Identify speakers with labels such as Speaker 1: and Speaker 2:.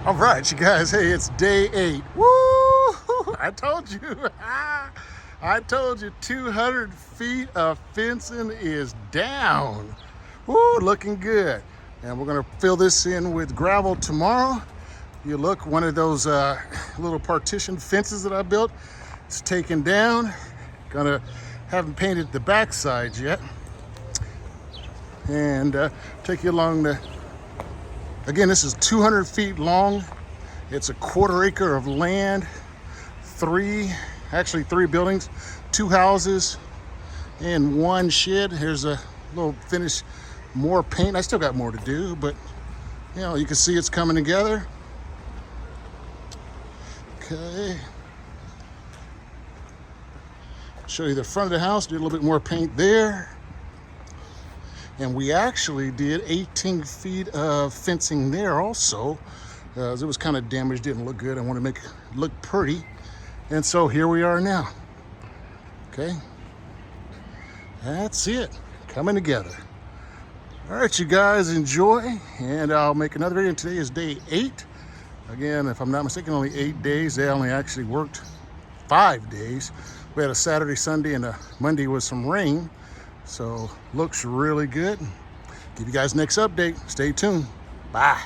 Speaker 1: All right, you guys, hey, it's day 8. Woo! I told you. I told you 200 feet of fencing is down. Woo, looking good. And we're gonna fill this in with gravel tomorrow. You look, one of those little partition fences that I built, it's taken down. Haven't painted the back sides yet. And take you along the, again, this is 200 feet long. It's a quarter acre of land, three buildings, 2 houses, and 1 shed. Here's a little finish, more paint. I still got more to do, but you know, you can see it's coming together. Okay. Show you the front of the house, did a little bit more paint there. And we actually did 18 feet of fencing there also. It was kind of damaged, didn't look good. I want to make it look pretty. And so here we are now. Okay. That's it. Coming together. All right, you guys, enjoy. And I'll make another video. Today is day 8. Again, if I'm not mistaken, only 8 days. They only actually worked 5 days. We had a Saturday, Sunday, and a Monday with some rain. So looks really good. Give you guys next update. Stay tuned. Bye.